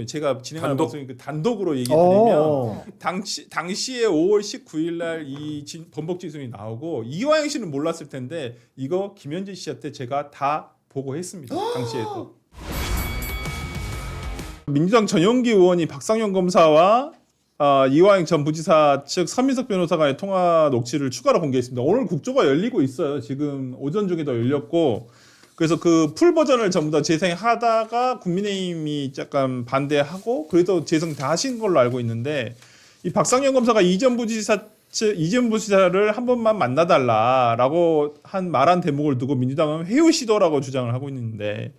방송이 제가 진행하는 방송이 그 단독으로 얘기 드리면 당시에 5월 19일 날 이 범벅 진술이 나오고 이화영 씨는 몰랐을 텐데 이거 김현진 씨한테 제가 다 보고했습니다. 당시에도. 민주당 전용기 의원이 박상현 검사와 이화영 전 부지사 측 서민석 변호사 간의 통화 녹취를 추가로 공개했습니다. 오늘 국조가 열리고 있어요. 지금 오전 중에도 열렸고 그래서 그 풀 버전을 전부 다 재생하다가 국민의힘이 약간 반대하고 그래도 재생 다 하신 걸로 알고 있는데 이 박상현 검사가 이전 부지사를 한 번만 만나달라라고 말한 대목을 두고 민주당은 회유 시도라고 주장을 하고 있는데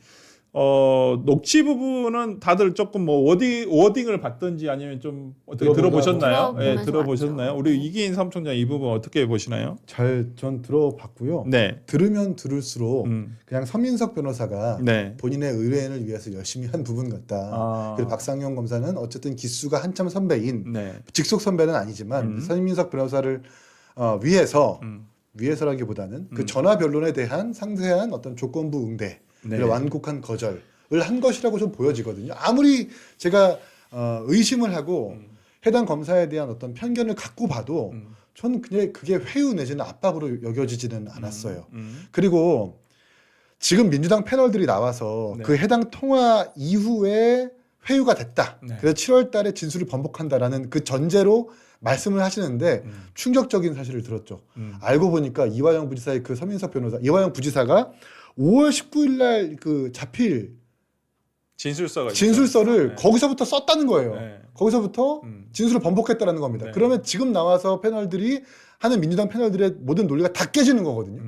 녹취 부분은 다들 조금 뭐 워딩을 봤던지 아니면 좀 어떻게 들어보셨나요? 네, 들어보셨나요? 우리 이기인 사무총장 이 부분 어떻게 보시나요? 전 들어봤고요. 네. 들으면 들을수록 그냥 서민석 변호사가 네. 본인의 의뢰인을 위해서 열심히 한 부분 같다. 그리고 박상현 검사는 어쨌든 기수가 한참 선배인 네. 직속 선배는 아니지만 서민석 변호사를 위해서라기보다는 그 전화 변론에 대한 상세한 어떤 조건부 응대 네. 완곡한 거절을 한 것이라고 좀 보여지거든요. 아무리 제가 의심을 하고 해당 검사에 대한 어떤 편견을 갖고 봐도 저는 그냥 그게 회유 내지는 압박으로 여겨지지는 않았어요. 그리고 지금 민주당 패널들이 나와서 네. 그 해당 통화 이후에 회유가 됐다. 네. 그래서 7월 달에 진술을 번복한다라는 그 전제로 말씀을 하시는데 충격적인 사실을 들었죠. 알고 보니까 이화영 부지사의 그 서민석 변호사, 이화영 부지사가 5월 19일 날 그 자필 진술서를 네. 거기서부터 썼다는 거예요. 네. 거기서부터 진술을 번복했다라는 겁니다. 네. 그러면 지금 나와서 패널들이 하는 민주당 패널들의 모든 논리가 다 깨지는 거거든요.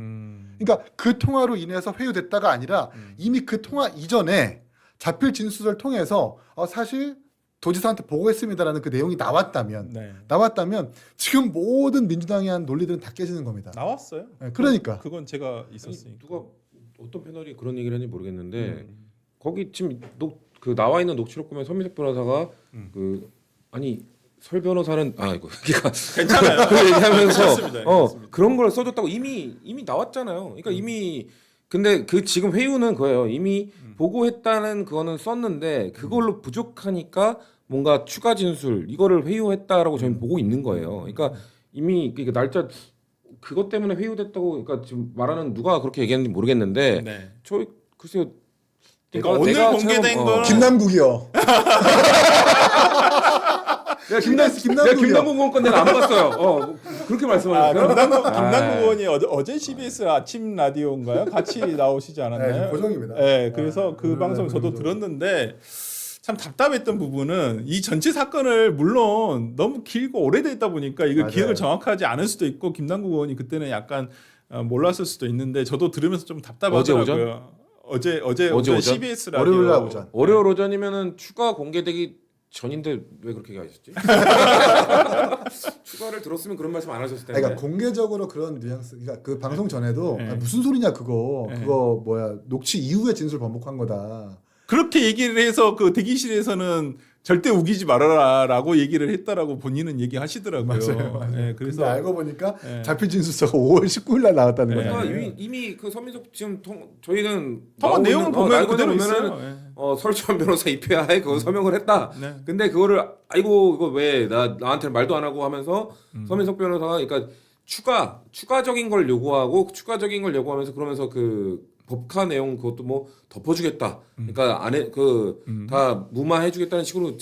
그러니까 그 통화로 인해서 회유됐다가 아니라 이미 그 통화 이전에 자필 진술서를 통해서 사실 도지사한테 보고했습니다라는 그 내용이 나왔다면 지금 모든 민주당이 한 논리들은 다 깨지는 겁니다. 나왔어요. 네, 그러니까 그건 제가 있었으니까. 누가 어떤 패널이 그런 얘기를 했는지 모르겠는데 거기 지금 그 나와 있는 녹취록 보면 서민석 변호사가 설 변호사는 이거 그러니까 괜찮아요. 그 얘기하면서 괜찮습니다. 그런 걸 써줬다고 이미 나왔잖아요. 그러니까 이미 근데 그 지금 회유는 그거예요. 이미 보고했다는 그거는 썼는데 그걸로 부족하니까 뭔가 추가 진술 이거를 회유했다라고 저희는 보고 있는 거예요. 그러니까 이미 날짜 그것 때문에 회유됐다고 그러니까 지금 말하는 누가 그렇게 얘기했는지 모르겠는데 네. 저 글쎄요. 그러니까 오늘 공개된 거는 김남국이요. 내가 김남국 의원 건데 안 봤어요. 그렇게 말씀하셨어요? 김남국 의원이 어제 CBS 아침 라디오인가요? 같이 나오시지 않았나요? 네, 고정입니다. 네, 그래서 그 방송 저도 들었는데 참 답답했던 부분은 이 전체 사건을 물론 너무 길고 오래됐다 보니까 이걸 맞아요. 기억을 정확하지 않을 수도 있고 김남국 의원이 그때는 약간 몰랐을 수도 있는데 저도 들으면서 좀 답답하더라고요. 어제 오전? CBS 라디오 월요일 날 오전. 월요일 오전이면은 추가 공개되기 전인데 왜 그렇게 얘기하셨지? 추가를 들었으면 그런 말씀 안 하셨을 텐데. 그러니까 공개적으로 그런 뉘앙스, 그러니까 그 방송 전에도 네. 무슨 소리냐 그거 네. 그거 뭐야 녹취 이후에 진술 번복한 거다. 그렇게 얘기를 해서 그 대기실에서는 절대 우기지 말아라라고 얘기를 했다라고 본인은 얘기하시더라고요. 맞아요. 네, 그래서 그래서 알고 보니까 네. 자필 진술서가 5월 19일 날 나왔다는 네. 거잖아요. 그러니까 이미 그 서민석 지금 저희는 통화 내용을 보면 알고 그대로 보면은 있어요. 설주환 변호사 입회하에 그거 서명을 했다. 네. 근데 그거를 이거 왜 나한테 말도 안 하고 하면서 서민석 변호사가 그러니까 추가적인 걸 요구하면서 그러면서 그 법카 내용 그것도 뭐 덮어주겠다. 그러니까 안에 다 무마해주겠다는 식으로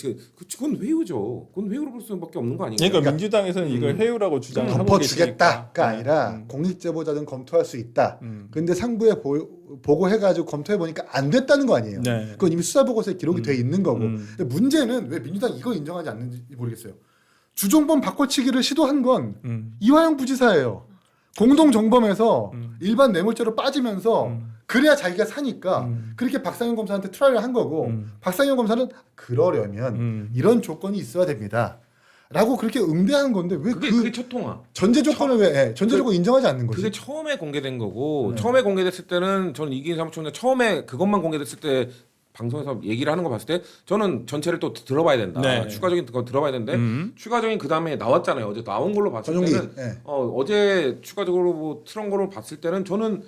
그건 회유죠. 그건 회유로 볼 수밖에 없는 거 아니에요? 그러니까 민주당에서는 이걸 회유라고 주장을 하고 덮어주겠다가 계시니까. 아니라 공익제보자든 검토할 수 있다. 근데 상부에 보고해가지고 검토해보니까 안 됐다는 거 아니에요. 네. 그건 이미 수사보고서에 기록이 돼 있는 거고. 근데 문제는 왜 민주당이 이걸 인정하지 않는지 모르겠어요. 주종범 바꿔치기를 시도한 건 이화영 부지사예요. 공동정범에서 일반 뇌물죄로 빠지면서 그래야 자기가 사니까 그렇게 박상현 검사한테 트라이를 한 거고 박상현 검사는 그러려면 이런 조건이 있어야 됩니다. 라고 그렇게 응대한 건데 왜 그게 첫 통화. 전제 조건을 전제 조건 인정하지 않는 거지? 그게 처음에 공개된 거고 처음에 공개됐을 때는 저는 이기인 사무총장 처음에 그것만 공개됐을 때 방송에서 얘기를 하는 거 봤을 때 저는 전체를 또 들어봐야 된다. 네. 추가적인 거 들어봐야 되는데 추가적인 그 다음에 나왔잖아요. 어제 나온 걸로 봤을 전용기. 때는 네. 어제 추가적으로 뭐 틀은 걸로 봤을 때는 저는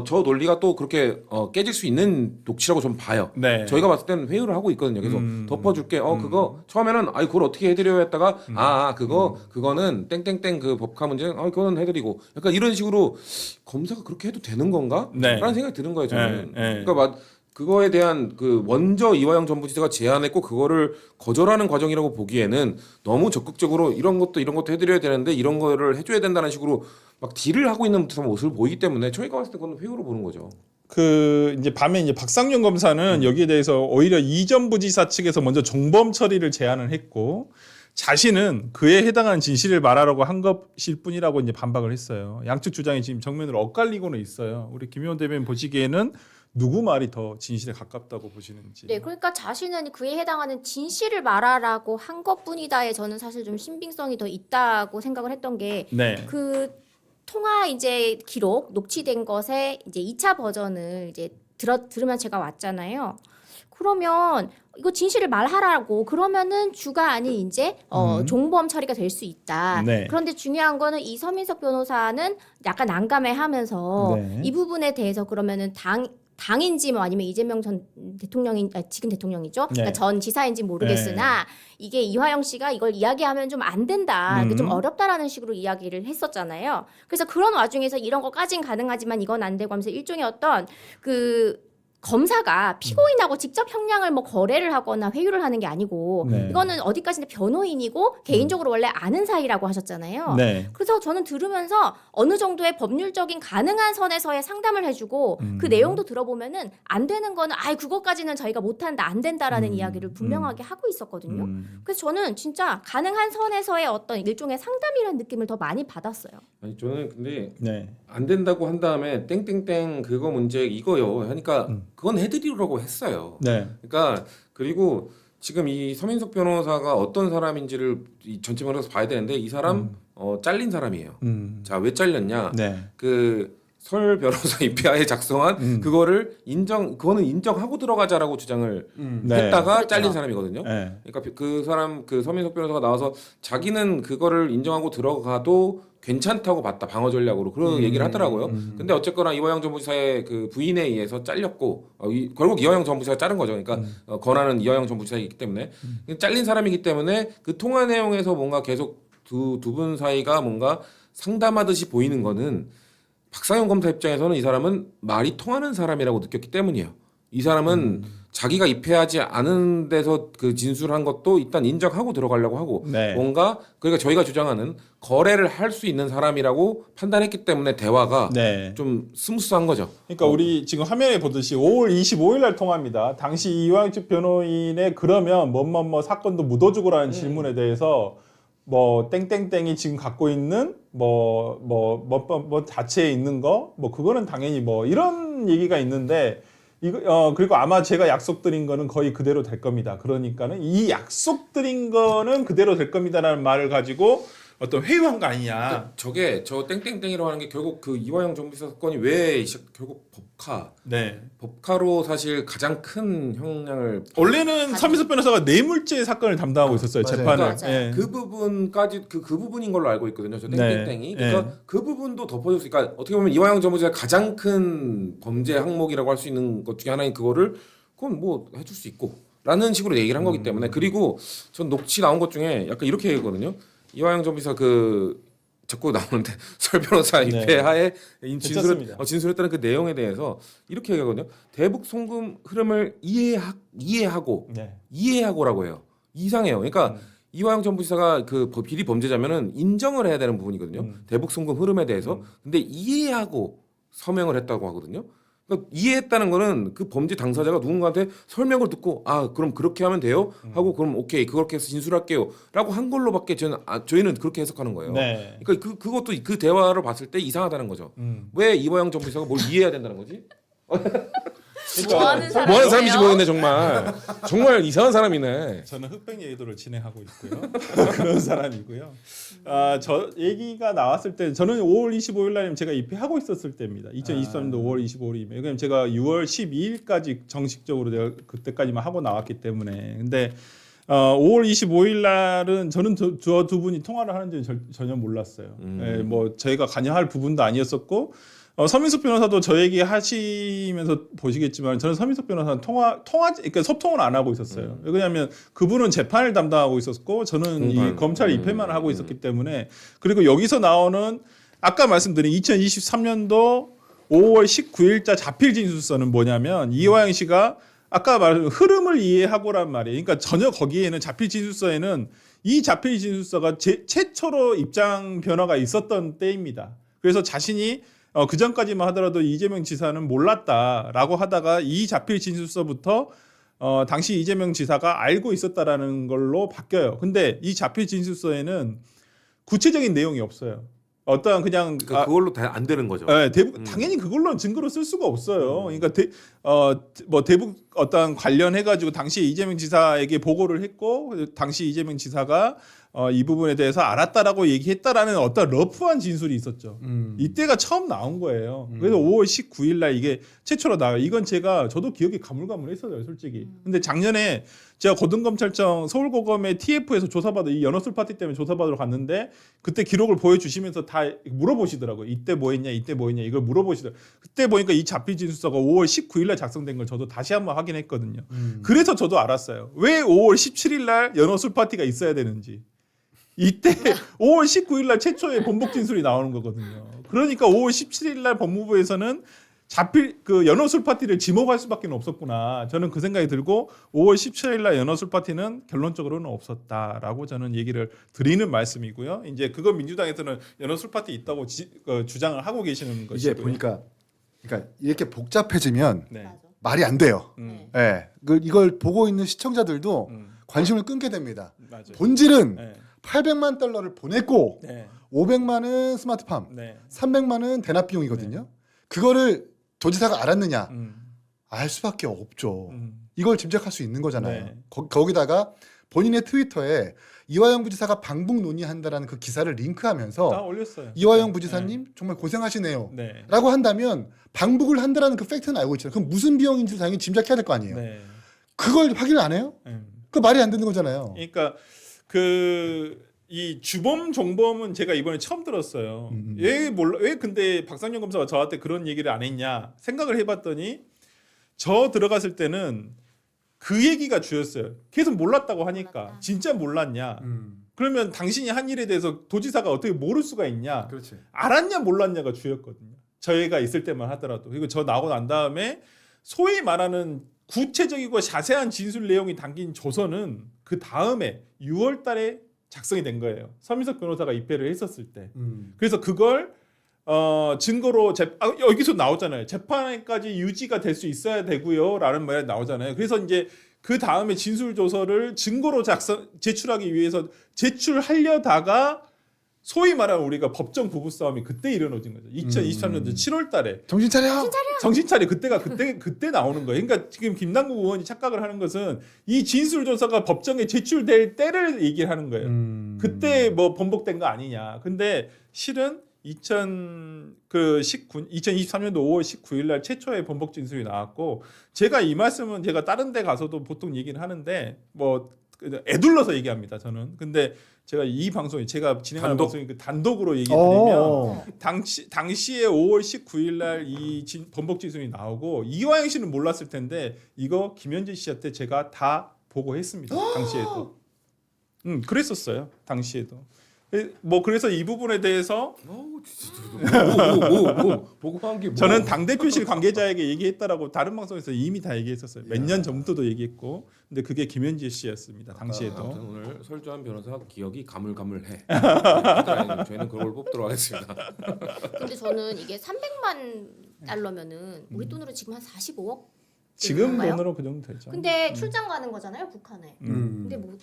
저 논리가 또 그렇게 깨질 수 있는 녹취라고 좀 봐요. 네. 저희가 봤을 때는 회유를 하고 있거든요. 그래서 덮어줄게. 그거 처음에는 그걸 어떻게 해드려야 했다가 그거는 땡땡땡 그 법카 문제 그거는 해드리고 약간 이런 식으로 검사가 그렇게 해도 되는 건가? 네. 라는 생각이 드는 거예요. 저는. 네. 그러니까 그거에 대한 그 먼저 이화영 전 부지사가 제안했고 그거를 거절하는 과정이라고 보기에는 너무 적극적으로 이런 것도 해드려야 되는데 이런 거를 해줘야 된다는 식으로 막 딜을 하고 있는 듯한 모습을 보이기 때문에 저희가 봤을 때 그건 회유로 보는 거죠. 그 이제 밤에 이제 박상용 검사는 여기에 대해서 오히려 이 전 부지사 측에서 먼저 정범 처리를 제안을 했고 자신은 그에 해당하는 진실을 말하라고 한 것일 뿐이라고 이제 반박을 했어요. 양측 주장이 지금 정면으로 엇갈리고는 있어요. 우리 김효원 대변인 보시기에는 누구 말이 더 진실에 가깝다고 보시는지. 네, 그러니까 자신은 그에 해당하는 진실을 말하라고 한 것뿐이다에 저는 사실 좀 신빙성이 더 있다고 생각을 했던 게 네. 그 통화 이제 기록 녹취된 것의 이제 2차 버전을 이제 들으면 제가 왔잖아요. 그러면 이거 진실을 말하라고 그러면은 주가 아닌 이제 종범 처리가 될 수 있다. 네. 그런데 중요한 거는 이 서민석 변호사는 약간 난감해하면서 네. 이 부분에 대해서 그러면은 당인지 뭐 아니면 이재명 전 대통령인 지금 대통령이죠. 그러니까 전 지사인지 모르겠으나 이게 이화영 씨가 이걸 이야기하면 좀 안 된다, 이게 좀 어렵다라는 식으로 이야기를 했었잖아요. 그래서 그런 와중에서 이런 거까진 가능하지만 이건 안 되고 하면서 일종의 어떤 그 검사가 피고인하고 직접 형량을 뭐 거래를 하거나 회유를 하는 게 아니고 네. 이거는 어디까지나 변호인이고 개인적으로 원래 아는 사이라고 하셨잖아요. 네. 그래서 저는 들으면서 어느 정도의 법률적인 가능한 선에서의 상담을 해주고 그 내용도 들어보면은 안 되는 거는 그것까지는 저희가 못한다, 안 된다라는 이야기를 분명하게 하고 있었거든요. 그래서 저는 진짜 가능한 선에서의 어떤 일종의 상담이라는 느낌을 더 많이 받았어요. 아니 저는 근데 네. 안 된다고 한 다음에 땡땡땡 그거 문제 이거요. 하니까 그건 해드리라고 했어요. 네. 그러니까 그리고 지금 이 서민석 변호사가 어떤 사람인지를 이 전체 면에서 봐야 되는데 이 사람 잘린 사람이에요. 자, 왜 잘렸냐? 네. 그 설 변호사 입회하에 작성한 그거는 인정하고 들어가자라고 주장을 네. 했다가 잘린 사람이거든요. 네. 그러니까 그 사람 그 서민석 변호사가 나와서 자기는 그거를 인정하고 들어가도 괜찮다고 봤다, 방어 전략으로 그런 얘기를 하더라고요. 근데 어쨌거나 이화영 전 부지사의 그 부인에 의해서 잘렸고 결국 이화영 전 부지사가 자른 거죠. 그러니까 권한은 이화영 전 부지사이기 때문에 잘린 사람이기 때문에 그 통화 내용에서 뭔가 계속 두 분 사이가 뭔가 상담하듯이 보이는 거는 박상현 검사 입장에서는 이 사람은 말이 통하는 사람이라고 느꼈기 때문이에요. 이 사람은 자기가 입회하지 않은 데서 그 진술한 것도 일단 인정하고 들어가려고 하고 네. 뭔가 그러니까 저희가 주장하는 거래를 할 수 있는 사람이라고 판단했기 때문에 대화가 네. 좀 스무스한 거죠. 그러니까 우리 지금 화면에 보듯이 5월 25일 날 통화입니다. 당시 이화영 측 변호인의 그러면 뭐뭐뭐 사건도 묻어주고라는 질문에 대해서 뭐 땡땡땡이 지금 갖고 있는 뭐 자체에 있는 거 뭐 그거는 당연히 뭐 이런 얘기가 있는데 이거 그리고 아마 제가 약속드린 거는 거의 그대로 될 겁니다. 그러니까는 이 약속드린 거는 그대로 될 겁니다라는 말을 가지고 어떤 회유한 거 아니냐. 저게 저 땡땡땡이라고 하는 게 결국 그 이화영 전 부지사 사건이 왜 결국 네. 법카로 사실 가장 큰 형량을 원래는 서민석 변호사가 뇌물죄 사건을 담당하고 있었어요. 맞아요. 재판을. 맞아요. 예. 그 부분까지 그 부분인 걸로 알고 있거든요. 저 네. 땡땡땡이. 그러니까 네. 그 부분도 덮어줄 수. 그러니까 어떻게 보면 이화영 전 부지사 가장 큰 범죄 항목이라고 할 수 있는 것 중에 하나인 그거를 그건 뭐 해줄 수 있고.라는 식으로 얘기를 한 거기 때문에 그리고 전 녹취 나온 것 중에 약간 이렇게 얘기거든요. 이화영 전 부지사 그 자꾸 나오는데 설 변호사 입회하에 진술했다는 그 내용에 대해서 이렇게 얘기하거든요. 대북 송금 흐름을 이해하고 네. 이해하고라고 해요. 이상해요. 그러니까 이화영 전 부지사가 그 비리 범죄자면은 인정을 해야 되는 부분이거든요. 대북 송금 흐름에 대해서. 근데 이해하고 서명을 했다고 하거든요. 그러니까 이해했다는 거는 그 범죄 당사자가 누군가한테 설명을 듣고 그럼 그렇게 하면 돼요 하고 그럼 오케이 그렇게 해서 진술할게요라고 한 걸로밖에 저희는 그렇게 해석하는 거예요. 네. 그러니까 그것도 그 대화를 봤을 때 이상하다는 거죠. 왜 이화영 전 부지사가 뭘 이해해야 된다는 거지? 뭐 하는 뭐 하는 사람인지 모르겠네 정말 이상한 사람이네. 저는 흑백 예도를 진행하고 있고요. 그런 사람이고요. 저 얘기가 나왔을 때 저는 5월 25일 날 제가 입회하고 있었을 때입니다. 2023년도 5월 25일이면. 왜냐면 제가 6월 12일까지 정식적으로 내가 그때까지만 하고 나왔기 때문에. 근데 5월 25일 날은 저는 저 두 분이 통화를 하는지 전혀 몰랐어요. 뭐 저희가 관여할 부분도 아니었었고 서민석 변호사도 저 얘기 하시면서 보시겠지만 저는 서민석 변호사는 그러니까 소통을 안 하고 있었어요. 왜냐하면 그분은 재판을 담당하고 있었고 저는 이 검찰 입회만 하고 있었기 때문에 그리고 여기서 나오는 아까 말씀드린 2023년도 5월 19일자 자필 진술서는 뭐냐면 이화영 씨가 아까 말한 흐름을 이해하고란 말이에요. 그러니까 전혀 거기에는 자필 진술서에는 이 자필 진술서가 최초로 입장 변화가 있었던 때입니다. 그래서 자신이 그 전까지만 하더라도 이재명 지사는 몰랐다라고 하다가 이 자필 진술서부터 당시 이재명 지사가 알고 있었다라는 걸로 바뀌어요. 근데 이 자필 진술서에는 구체적인 내용이 없어요. 어떠한 그냥 그걸로 다 안 되는 거죠. 네, 당연히 그걸로는 증거로 쓸 수가 없어요. 그러니까 대북 어떤 관련해 가지고 당시 이재명 지사에게 보고를 했고 당시 이재명 지사가 이 부분에 대해서 알았다라고 얘기했다라는 어떤 러프한 진술이 있었죠. 이때가 처음 나온 거예요. 그래서 5월 19일 날 이게 최초로 나와요. 이건 저도 기억이 가물가물했어요, 솔직히. 근데 작년에 제가 고등검찰청 서울고검의 TF에서 조사받아 이 연어술 파티 때문에 조사받으러 갔는데 그때 기록을 보여주시면서 다 물어보시더라고요. 이때 뭐 했냐, 이때 뭐 했냐 이걸 물어보시더라고요. 그때 보니까 이 자필 진술서가 5월 19일 날 작성된 걸 저도 다시 한번 확인했거든요. 그래서 저도 알았어요. 왜 5월 17일 날 연어술 파티가 있어야 되는지. 이때 5월 19일 날 최초의 번복 진술이 나오는 거거든요. 그러니까 5월 17일 날 법무부에서는 자필 그 연어술 파티를 지목할 수밖에 없었구나. 저는 그 생각이 들고 5월 17일 날 연어술 파티는 결론적으로는 없었다라고 저는 얘기를 드리는 말씀이고요. 이제 그거 민주당에서는 연어술 파티 있다고 주장을 하고 계시는 것이고요. 이제 보니까 그러니까 이렇게 복잡해지면 네. 맞아. 말이 안 돼요. 네. 예. 이걸 보고 있는 시청자들도 관심을 끊게 됩니다. 맞아요. 본질은 네. 800만 달러를 보냈고 네. 500만은 스마트팜, 네. 300만은 대납 비용이거든요. 그거를 도지사가 알았느냐? 알 수밖에 없죠. 이걸 짐작할 수 있는 거잖아요. 네. 거기다가 본인의 트위터에 이화영 부지사가 방북 논의한다라는 그 기사를 링크하면서 다 올렸어요. 이화영 부지사님 정말 고생하시네요. 네. 라고 한다면 방북을 한다라는 그 팩트는 알고 있잖아요. 그럼 무슨 비용인지 당연히 짐작해야 될 거 아니에요. 네. 그걸 확인을 안 해요? 그 말이 안 되는 거잖아요. 그러니까 이 주범 종범은 제가 이번에 처음 들었어요. 왜 근데 박상현 검사가 저한테 그런 얘기를 안 했냐 생각을 해봤더니 저 들어갔을 때는 그 얘기가 주였어요. 계속 몰랐다고 하니까 몰랐다. 진짜 몰랐냐? 그러면 당신이 한 일에 대해서 도지사가 어떻게 모를 수가 있냐? 그렇지. 알았냐 몰랐냐가 주였거든요. 저희가 있을 때만 하더라도. 그리고 저 나오고 난 다음에 소위 말하는 구체적이고 자세한 진술 내용이 담긴 조서는 그 다음에 6월 달에 작성이 된 거예요. 서민석 변호사가 입회를 했었을 때. 그래서 그걸 증거로 여기서 나오잖아요. 재판까지 유지가 될 수 있어야 되고요. 라는 말이 나오잖아요. 그래서 이제 그 다음에 진술 조서를 증거로 제출하기 위해서 제출하려다가 소위 말하는 우리가 법정 부부싸움이 그때 일어나진 거죠. 2023년도 7월 달에. 정신 차려. 정신 차려. 그때 나오는 거예요. 그러니까 지금 김남국 의원이 착각을 하는 것은 이 진술 조서가 법정에 제출될 때를 얘기를 하는 거예요. 그때 뭐 번복된 거 아니냐. 근데 실은 2023년도 5월 19일 날 최초의 번복 진술이 나왔고 제가 이 말씀은 제가 다른 데 가서도 보통 얘기를 하는데 뭐 애둘러서 얘기합니다. 저는. 근데 제가 이 방송에 제가 진행하는 방송이 그 단독으로 얘기 드리면 당시에 5월 19일 날 이 번복 진술이 나오고 이화영 씨는 몰랐을 텐데 이거 김현진 씨한테 제가 다 보고했습니다. 당시에도. 그랬었어요. 당시에도. 뭐 그래서 이 부분에 대해서 보고한 게 뭐. 저는 당대표실 관계자에게 얘기했다라고 다른 방송에서 이미 다 얘기했었어요. 몇 년 전부터도 얘기했고 근데 그게 김현지 씨였습니다. 당시에도. 아무튼 오늘 설주한 변호사 기억이 가물가물해. 저희는 그걸 뽑도록 하겠습니다. 근데 저는 이게 300만 달러면은 우리 돈으로 지금 한 45억 지금 정도인가요? 돈으로 그 정도 되죠. 근데 출장 가는 거잖아요, 북한에. 근데 뭐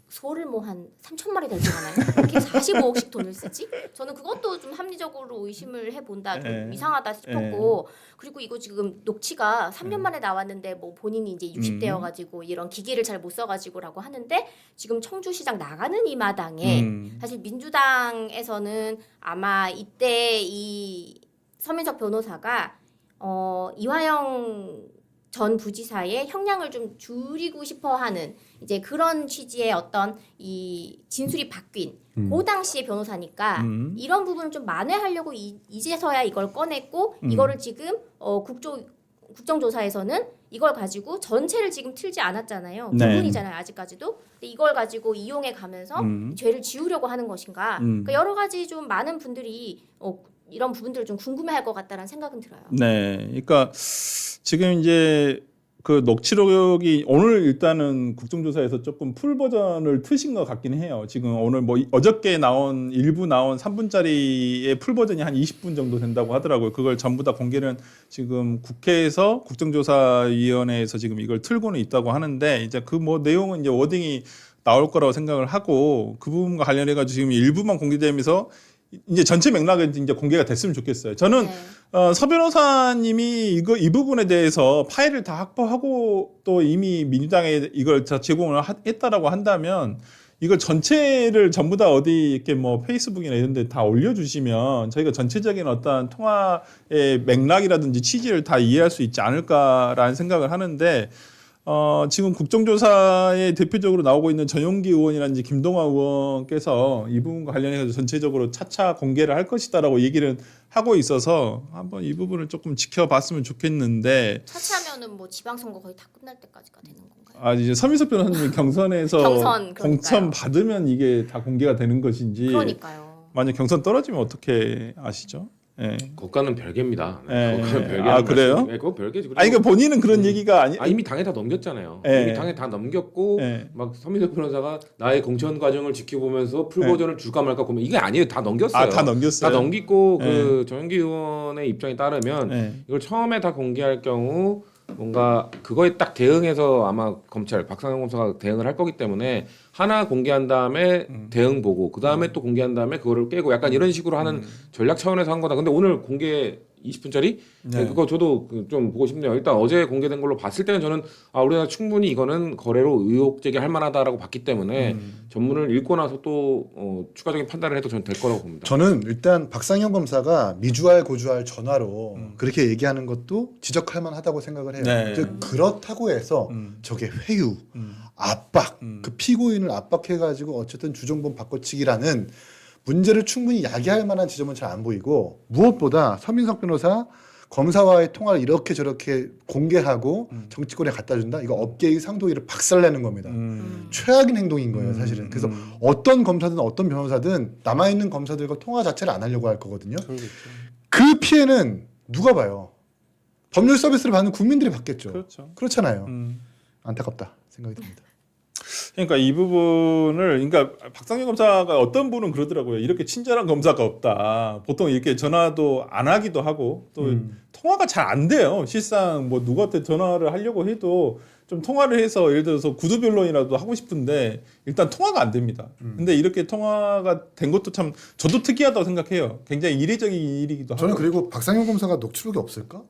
소를 뭐 한 3천마리 될 줄 아나요? 이렇게 45억씩 돈을 쓰지? 저는 그것도 좀 합리적으로 의심을 해본다. 좀 이상하다 싶었고 그리고 이거 지금 녹취가 3년 만에 나왔는데 뭐 본인이 이제 60대여가지고 이런 기기를 잘 못 써가지고라고 하는데 지금 청주시장 나가는 이 마당에 사실 민주당에서는 아마 이때 이 서민석 변호사가 이화영 전 부지사의 형량을 좀 줄이고 싶어하는 이제 그런 취지의 어떤 이 진술이 바뀐 그 당시의 변호사니까 이런 부분을 좀 만회하려고 이제서야 이걸 꺼냈고 이거를 지금 국정조사에서는 이걸 가지고 전체를 지금 틀지 않았잖아요. 네. 부분이잖아요, 아직까지도. 근데 이걸 가지고 이용해 가면서 죄를 지우려고 하는 것인가. 그러니까 여러 가지 좀 많은 분들이 이런 부분들을 좀 궁금해할 것 같다라는 생각은 들어요. 네, 그러니까 지금 이제 그 녹취록이 오늘 일단은 국정조사에서 조금 풀 버전을 트신 것 같긴 해요. 지금 오늘 뭐 어저께 나온 일부 나온 3분짜리의 풀 버전이 한 20분 정도 된다고 하더라고요. 그걸 전부 다 공개는 지금 국회에서 국정조사위원회에서 지금 이걸 틀고는 있다고 하는데 이제 그 뭐 내용은 이제 워딩이 나올 거라고 생각을 하고 그 부분과 관련해 가지고 지금 일부만 공개되면서 이제 전체 맥락은 이제 공개가 됐으면 좋겠어요. 저는 네. 서 변호사님이 이 부분에 대해서 파일을 다 확보하고 또 이미 민주당에 이걸 다 제공을 했다라고 한다면 이걸 전체를 전부 다 어디 이렇게 뭐 페이스북이나 이런 데 다 올려주시면 저희가 전체적인 어떤 통화의 맥락이라든지 취지를 다 이해할 수 있지 않을까라는 생각을 하는데 지금 국정조사에 대표적으로 나오고 있는 전용기 의원이라든지 김동완 의원께서 이 부분과 관련해서 전체적으로 차차 공개를 할 것이다라고 얘기를 하고 있어서 한번 이 부분을 조금 지켜봤으면 좋겠는데 차차면은 뭐 지방선거 거의 다 끝날 때까지가 되는 건가요? 아 이제 서민석 변호사님이 경선에서 경선, 공천 받으면 이게 다 공개가 되는 것인지 그러니까요. 만약 경선 떨어지면 어떻게 아시죠? 예. 그것과는 별개입니다. 예. 그것과는 별개. 아, 그래요? 네, 그거 별개지. 아니 그러니까 본인은 그런 얘기가 아니. 이미 당에 다 넘겼잖아요. 예. 이미 당에 다 넘겼고 예. 막 서민석 변호사가 나의 공천 과정을 지켜보면서 풀 예. 버전을 줄까 말까 고민 이게 아니에요. 다 넘겼어요. 아 다 넘겼어요. 다 넘기고 예. 그 정영기 의원의 입장에 따르면 예. 이걸 처음에 다 공개할 경우 뭔가 그거에 딱 대응해서 아마 검찰 박상현 검사가 대응을 할 거기 때문에 하나 공개한 다음에 대응 보고 그 다음에 또 공개한 다음에 그거를 깨고 약간 이런 식으로 하는 전략 차원에서 한 거다. 근데 오늘 공개 20분짜리 네. 그거 저도 좀 보고 싶네요. 일단 어제 공개된 걸로 봤을 때는 저는 우리가 충분히 이거는 거래로 의혹 제기할 만하다라고 봤기 때문에 전문을 읽고 나서 또 추가적인 판단을 해도 저는 될 거라고 봅니다. 저는 일단 박상현 검사가 미주알 고주알 전화로 그렇게 얘기하는 것도 지적할 만하다고 생각을 해요. 네. 즉 그렇다고 해서 저게 회유, 압박, 그 피고인을 압박해가지고 어쨌든 주정본 바꿔치기라는 문제를 충분히 야기할 만한 지점은 잘 안 보이고 무엇보다 서민석 변호사 검사와의 통화를 이렇게 저렇게 공개하고 정치권에 갖다 준다? 이거 업계의 상도위를 박살내는 겁니다. 최악인 행동인 거예요, 사실은. 그래서 어떤 검사든 어떤 변호사든 남아있는 검사들과 통화 자체를 안 하려고 할 거거든요. 그러겠죠. 그 피해는 누가 봐요? 법률 서비스를 받는 국민들이 받겠죠. 그렇죠. 그렇잖아요. 안타깝다 생각이 듭니다. 그러니까 이 부분을 그러니까 박상현 검사가 어떤 분은 그러더라고요. 이렇게 친절한 검사가 없다. 보통 이렇게 전화도 안 하기도 하고 또 통화가 잘 안 돼요. 실상 뭐 누구한테 전화를 하려고 해도 좀 통화를 해서 예를 들어서 구두 변론이라도 하고 싶은데 일단 통화가 안 됩니다. 근데 이렇게 통화가 된 것도 참 저도 특이하다고 생각해요. 굉장히 이례적인 일이기도 하고. 저는 그리고 박상현 검사가 녹취록이 없을까?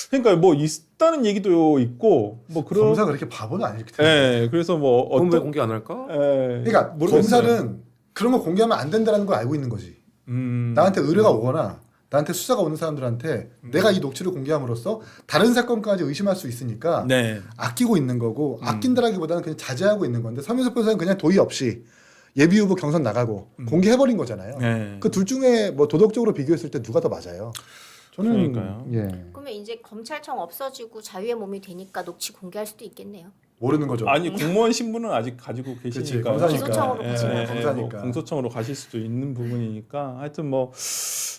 그러니까 뭐 있다는 얘기도 있고 뭐 그런 검사 그렇게 바보는 아닐 텐데. 예. 그래서 뭐 그럼 왜 공개 안 할까? 예. 그러니까 모르겠어요. 검사는 그런 거 공개하면 안 된다는 걸 알고 있는 거지. 나한테 의뢰가 오거나 나한테 수사가 오는 사람들한테 내가 이 녹취를 공개함으로써 다른 사건까지 의심할 수 있으니까 네. 아끼고 있는 거고 아낀다라기보다는 그냥 자제하고 있는 건데 서민석 변호사는 그냥 도의 없이 예비 후보 경선 나가고 공개해버린 거잖아요. 네. 그 둘 중에 뭐 도덕적으로 비교했을 때 누가 더 맞아요? 저는 그러니까요. 예 그러면 이제 검찰청 없어지고 자유의 몸이 되니까 녹취 공개할 수도 있겠네요. 모르는 거죠. 아니 공무원 신분은 아직 가지고 계시니까 검사니까. 기소청으로 가시면 검사니까. 뭐 공소청으로 가실 수도 있는 부분이니까 하여튼 뭐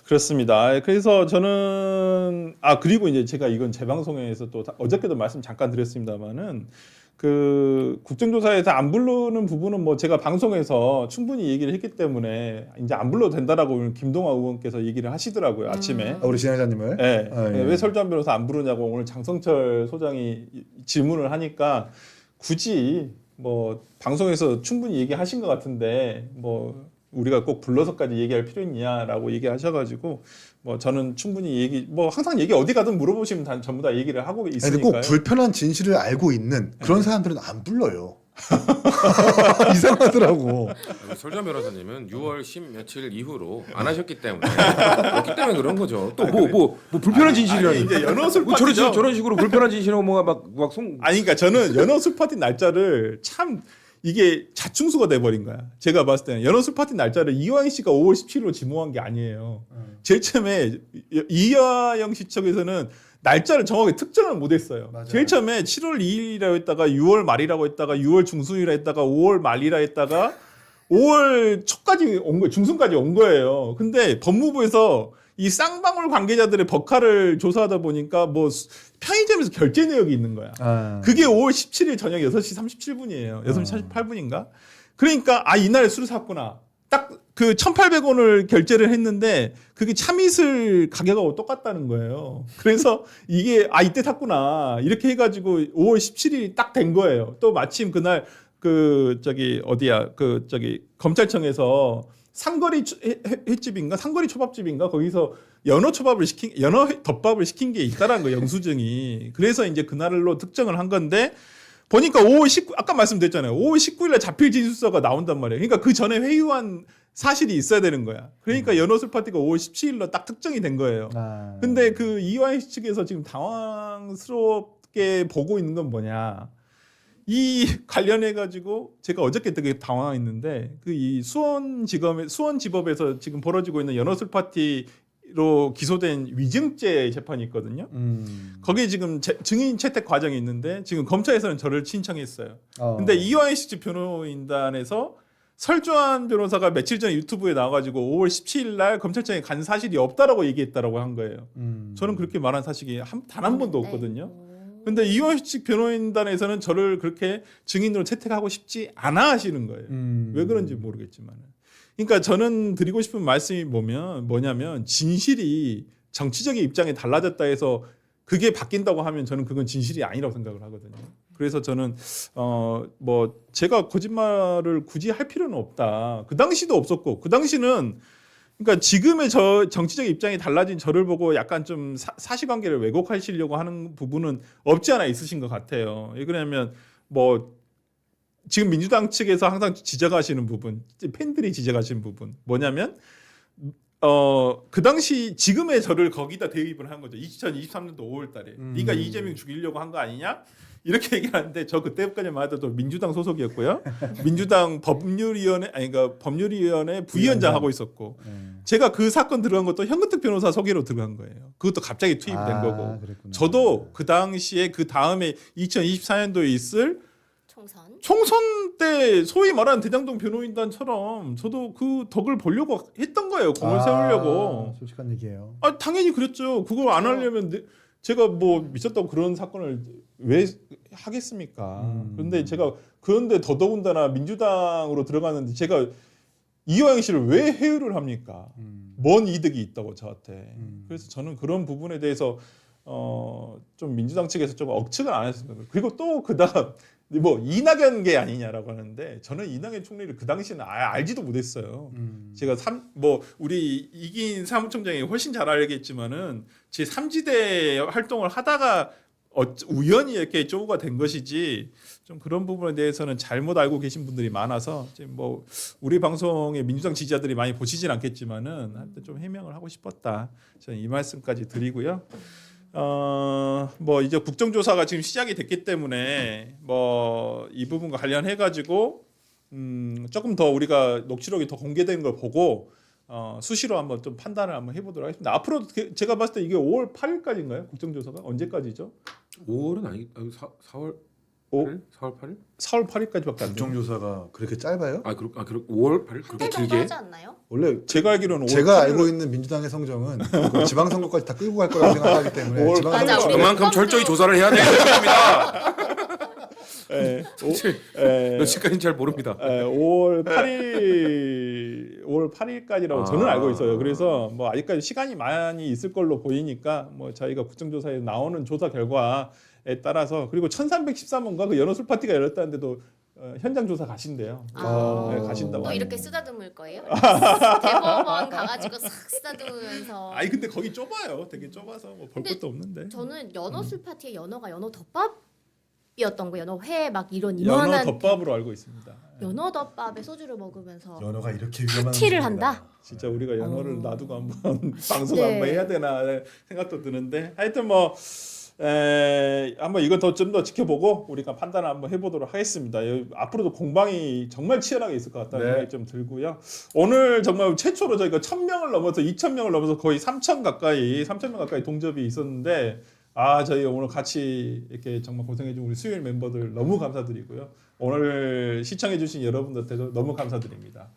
그렇습니다. 그래서 저는 그리고 이제 제가 이건 제 방송에서 또 어저께도 말씀 잠깐 드렸습니다만은 그 국정조사에서 안 부르는 부분은 뭐 제가 방송에서 충분히 얘기를 했기 때문에 이제 안 불러도 된다라고 오늘 김동완 의원께서 얘기를 하시더라고요 아침에. 우리 진행자님을. 네. 예. 왜 설주한 변호사 안 부르냐고 오늘 장성철 소장이 질문을 하니까 굳이 뭐 방송에서 충분히 얘기하신 것 같은데 뭐 우리가 꼭 불러서까지 얘기할 필요 있냐라고 얘기하셔가지고 뭐 저는 충분히 뭐 항상 얘기 어디 가든 물어보시면 전부 다 얘기를 하고 근데 꼭 있으니까요. 불편한 진실을 알고 있는 그런 사람들은 안 불러요. 이상하더라고. 설전 변호사님은 6월 10 며칠 이후로 안 하셨기 때문에 그렇기 때문에 그런 거죠. 또 뭐 불편한 진실이라니. 이제 연어술 뭐 파티죠. 저런 식으로 불편한 진실하고 뭐가 막송 아니 그러니까 저는 연어술 파티 날짜를 참 이게 자충수가 돼버린 거야. 제가 봤을 때는 연어술 파티 날짜를 이화영 씨가 5월 17일로 지목한 게 아니에요. 제일 처음에 이화영 씨 측에서는 날짜를 정확하게 특정을 못했어요. 맞아요. 제일 처음에 7월 2일이라고 했다가 6월 말이라고 했다가 6월 중순이라 했다가 5월 말이라 했다가 5월 초까지 온 거예요. 중순까지 온 거예요. 근데 법무부에서 이 쌍방울 관계자들의 법카를 조사하다 보니까 뭐 편의점에서 결제 내역이 있는 거야. 그게 5월 17일 저녁 6시 37분이에요. 6시 48분인가? 그러니까 이날 술을 샀구나. 딱 그 1,800원을 결제를 했는데 그게 참이슬 가격하고 똑같다는 거예요. 그래서 이게 이때 샀구나. 이렇게 해가지고 5월 17일이 딱 된 거예요. 또 마침 그날 검찰청에서 상거리 횟집인가 상거리 초밥집인가 거기서 연어 덮밥을 시킨 게 있다라는 거 영수증이. 그래서 이제 그날로 특정을 한 건데 보니까 5월 19 아까 말씀드렸잖아요. 5월 19일에 잡힐 진술서가 나온단 말이에요. 그러니까 그 전에 회유한 사실이 있어야 되는 거야. 그러니까 연어술 파티가 5월 17일로 딱 특정이 된 거예요. 근데 그 이화영 씨 측에서 지금 당황스럽게 보고 있는 건 뭐냐? 이 관련해 가지고 제가 어저께 되게 당황했는데 그 이 수원지법에서 지금 벌어지고 있는 연어술 파티로 기소된 위증죄 재판이 있거든요. 거기에 지금 증인 채택 과정이 있는데 지금 검찰에서는 저를 신청했어요. 근데 이화영 씨 측 변호인단에서 설주환 변호사가 며칠 전에 유튜브에 나와가지고 5월 17일 날 검찰청에 간 사실이 없다라고 얘기했다라고 한 거예요. 저는 그렇게 말한 사실이 단 한 번도 없거든요. 근데 이화영 씨 변호인단에서는 저를 그렇게 증인으로 채택하고 싶지 않아 하시는 거예요. 왜 그런지 모르겠지만. 그러니까 저는 드리고 싶은 말씀이 뭐냐면 진실이 정치적인 입장이 달라졌다 해서 그게 바뀐다고 하면 저는 그건 진실이 아니라고 생각을 하거든요. 그래서 저는 제가 거짓말을 굳이 할 필요는 없다. 그 당시도 없었고 그 당시는 그러니까 지금의 정치적 입장이 달라진 저를 보고 약간 좀 사실관계를 왜곡하시려고 하는 부분은 없지 않아 있으신 것 같아요. 왜 그러냐면 지금 민주당 측에서 항상 지적하시는 부분, 팬들이 지적하시는 부분 뭐냐면 그 당시 지금의 저를 거기다 대입을 한 거죠. 2023년도 5월달에 네가 이재명 죽이려고 한 거 아니냐? 이렇게 얘기하는데 저 그때까지만 하더라도 민주당 소속이었고요. 민주당 법률위원회 부위원장 하고 있었고 제가 그 사건 들어간 것도 현근택 변호사 소개로 들어간 거예요. 그것도 갑자기 투입된 거고. 그랬구나. 저도 그 당시에 그 다음에 2024년도에 있을 총선 때 소위 말하는 대장동 변호인단처럼 저도 그 덕을 보려고 했던 거예요. 공을 세우려고. 솔직한 얘기예요. 당연히 그랬죠. 그걸 안 하려면 제가 미쳤다고 그런 사건을 왜 하겠습니까? 그런데 더더군다나 민주당으로 들어갔는데 제가 이화영 씨를 왜 회유를 합니까? 뭔 이득이 있다고 저한테. 그래서 저는 그런 부분에 대해서 좀 민주당 측에서 좀 억측을 안 했습니다. 그리고 또 그다음 이낙연계 아니냐라고 하는데 저는 이낙연 총리를 그 당시에는 알지도 못했어요. 제가 우리 이긴 사무총장이 훨씬 잘 알겠지만은 제 3지대 활동을 하다가 우연히 이렇게 쪼우가 된 것이지 좀 그런 부분에 대해서는 잘못 알고 계신 분들이 많아서 지금 우리 방송에 민주당 지지자들이 많이 보시진 않겠지만은 하여튼 좀 해명을 하고 싶었다. 저는 이 말씀까지 드리고요. 이제 국정조사가 지금 시작이 됐기 때문에 이 부분과 관련해 가지고 조금 더 우리가 녹취록이 더 공개된 걸 보고 수시로 한번 좀 판단을 한번 해보도록 하겠습니다. 앞으로 제가 봤을 때 이게 5월 8일까지인가요? 국정조사가 언제까지죠? 5월은 아니 4월 8일? 4월 8일? 4월 8일까지밖에 안 돼요. 국정조사가 그렇게 짧아요? 5월 8일 그렇게 한 달 정도 길게? 하지 않나요? 원래 제가 알기로는 5월 제가 8일 알고 있는 민주당의 성정은 그 지방선거까지 다 끌고 갈 거라고 생각하기 때문에 5월 맞아, 우리 그만큼 철저히 조사를 해야 되는 겁니다. 며칠까지는 잘 모릅니다. 5월 8일까지라고 저는 알고 있어요. 그래서 아직까지 시간이 많이 있을 걸로 보이니까 저희가 국정조사에 나오는 조사 결과에 따라서 그리고 1313원가 그 연어술 파티가 열렸다는데도 현장 조사 가신대요. 가신다고. 또 이렇게 쓰다듬을 거예요? 대법원 가가지고 싹 쓰다듬으면서. 근데 거기 좁아요. 되게 좁아서 볼 근데 것도 없는데. 저는 연어술 파티에 연어가 연어 덮밥이 연어덮밥이었던 거 연어회 막 이런 연어 이만한 덮밥으로 알고 있습니다. 연어덮밥에 소주를 먹으면서 연어가 이렇게 위험한 파티를 음식입니다. 한다? 진짜 우리가 연어를 어. 놔두고 한번 방송 네. 한번 해야 되나 생각도 드는데 하여튼 뭐 한번 이거 좀 더 지켜보고 우리가 판단을 한번 해보도록 하겠습니다. 앞으로도 공방이 정말 치열하게 있을 것 같다는 네. 생각이 좀 들고요. 오늘 정말 최초로 저희가 1,000명을 넘어서 2,000명을 넘어서 거의 3,000명 가까이 동접이 있었는데 저희 오늘 같이 이렇게 정말 고생해준 우리 수요일 멤버들 너무 감사드리고요. 오늘 시청해주신 여러분들한테도 너무 감사드립니다.